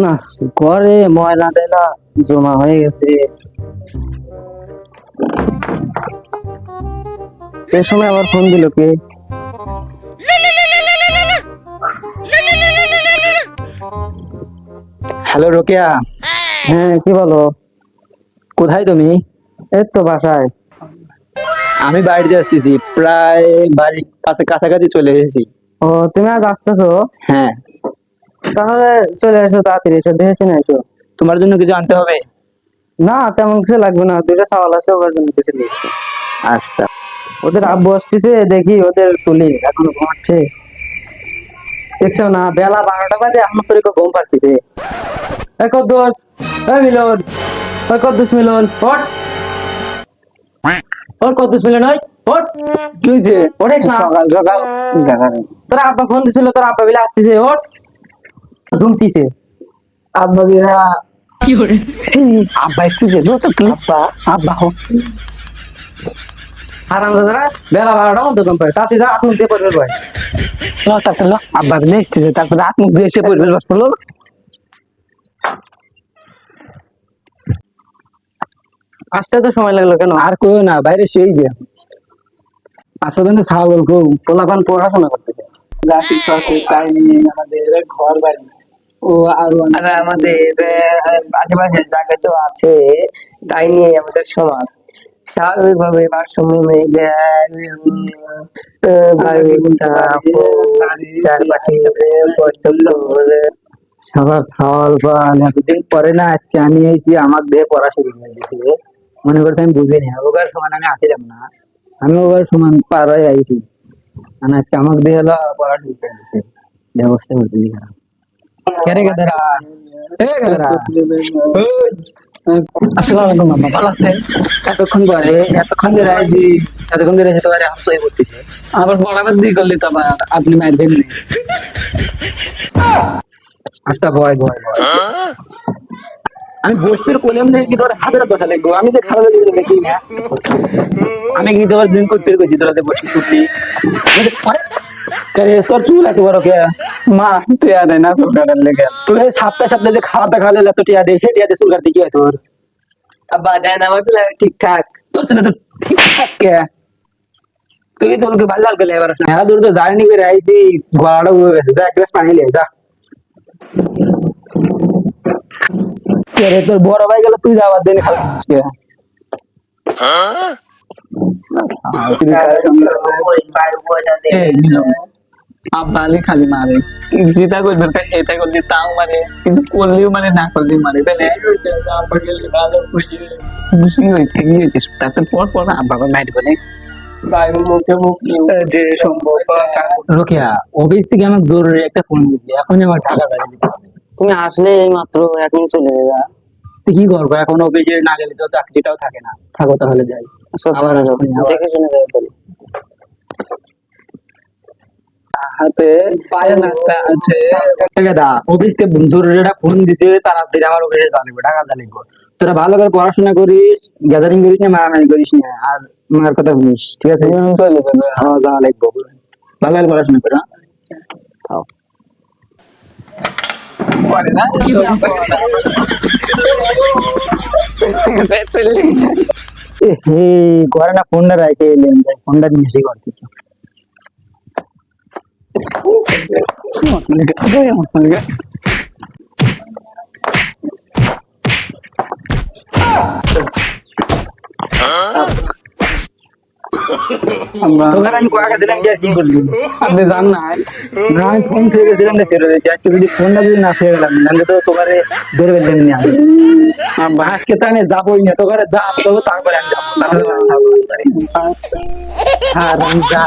না, ঘরে ময়লা টেলা জমা হয়ে গেছে। এ সময় আবার ফোন দিল কে? হ্যালো রোকেয়া। হ্যাঁ, কি বলো? কোথায় তুমি? এই তো বাসায়। আমি বাড়িতে আসতেছি, প্রায় বাড়ির কাছাকাছি চলে এসেছি। ও, তুমি আজ আসতেছো? হ্যাঁ। তাহলে চলে এসো, তাড়াতাড়ি এসো, দেখে শুনে এসো। তোমার জন্য কিছু আনতে হবে? না, তেমন কিছু লাগবে না, দুইটা চাওয়াল আছে, ওদের জন্য কিছু নিয়েছি। আচ্ছা। ওদের আব্বু আসতেছে, দেখি ওদের তুলি, এখনো ঘুমাচ্ছে। দেখছো না, বেলা 12টা বাজে, এখন তোর ঘুম পাচ্ছিছে। এই কদ্দুস, এই মিলন, ওই কদ্দুস মিলন, ওঠ। ওই কদ্দুস মিলন, ওই ওঠ। কি হয়েছে? ওঠেস না? সকাল সকাল তোর আব্বা ফোন দিছিল, তোর আব্বা বিলে আসতেছে, ওঠ। ঝুমতিছে। আব্বা বিরা আব্বা এসেছে আব্বা আব্বা হারামজাদারা বেলা 12টা মধ্যে ঘুম পায়, তাতে যা আপনি দিয়ে পড়বে ভাই। তারপরে আব্বা বিলে এসেছে, তারপরে হাত মুখ ধুয়ে এসে পরিবেশ বসলো। আসতে তো সময় লাগলো কেন? আর কেউ না, বাইরে সেই যে আসলে কিন্তু ছাগল কেউ পোলাপান পড়াশোনা করতেছে। জাতির সাথে তাই নিয়ে আমাদের ঘর বাড়ি ও আরো আর আমাদের আশেপাশে যা কিছু আছে তাই নিয়ে আমাদের সমাজ স্বাভাবিকভাবে ভারসাম্য চারপাশে সবার ছাগল পাল এতদিন পরে না, আজকে আমি এসেছি আমার দেহে পড়া শুরু করে দিয়েছি। মনে করতে আমি বুঝিনি, ওগার সমান আমি আসিলাম না, আমি ওগার সমান পার হয়ে আইছি। মানে আজকে আমার দেহে হলো পড়া শুরু করে দিয়েছে, ব্যবস্থা করতে দিই খারাপ। কেরে গেদারা এ গেদারা আসসালামু আলাইকুম বাবা, ভালো আছেন? এতক্ষণ ধরে আইছি, এতক্ষণ ধরে এসে তোমার এখন সই করতেছে। আবার পড়াবার দিক করলে তো আবার আপনি মায়ের দেন। আচ্ছা ভয় ভয় ভয় আমি বসতে করলাম দেখি কি তোর হাতের বসা লাগবো, আমি তো খারাপ দেখি না। আমি কি তোমার দিন করতে গেছি, তোরা বসে করলি তোর চুল এত বড় কে? মা তুই আর না চুল কাটার লেগে তুই সপ্তাহে সপ্তাহে যে খাওয়াটা খাওয়ালে এত টিয়া দেখে টিয়াতে চুল কাটতে কি হয় তোর? আব্বা দেন আমার ঠিকঠাক তোর ছেলে তো ঠিকঠাক কে? তুই তোকে ভালো লাগলে এবার মেলা দূর তো জার্নি করে আইসি, গলাটা উড়ে গেছে, যা এক গ্লাস পানি লে যা। রে তোর বড় ভাই গেল, তুই যাবার দিন খালি আব্বা আলী খালি মারে, যেটা করবে সেটা করলে তাও মারে, কিছু করলেও মানে না করলেও মারে। আব্বা গেলে ভালো খুশি হয়েছে গিয়েছে, তারপর পর পর আব্বা মারি বলে মুখে মুখ যে সম্ভব। রোকেয়া অফিস থেকে আমার জরুরি একটা ফোন দিয়েছে, এখনই আমার টাকা বেড়ে দিতে হবে। তুমি আসলে এই মাত্র 1 মিনিট চলে যাবে। তুই কি করবো এখন? অফিসে না গেলে তো চাকরিটাও থাকে না। থাকো তাহলে যাই। আবার দেখে শুনে যাবে তাহলে। হাতে পায়ে নাস্তা আছে। অফিস থেকে জরুরি একটা ফোন দিছে, তাড়াতাড়ি আমার অফিসে যাবো, টাকা জানিব। তোরা ভালো করে পড়াশোনা করিস, গ্যাদারিং করিস না, মারামারি করিস না, আর মার কথা শুনিস, ঠিক আছে? হ্যাঁ, যাওয়া লাগবো। ভালো করে পড়াশোনা কর। হ্যাঁ, ঘরে না ফোনটা রাখে এলেন, ফোনটা নিয়ে এসে ঘর থেকে আপনি জান না আমি ফোন থেকে গেছিলাম, ফেরত দিয়েছি। আজকে যদি ফোনটা যদি না ফেরে গেলাম, তাহলে তো তোমার ধরে ফেললেন না। আজকে তো আমি যাবোই না, তোকে যা আসতে তারপরে আমি যাবো, তাহলে আর আমি যা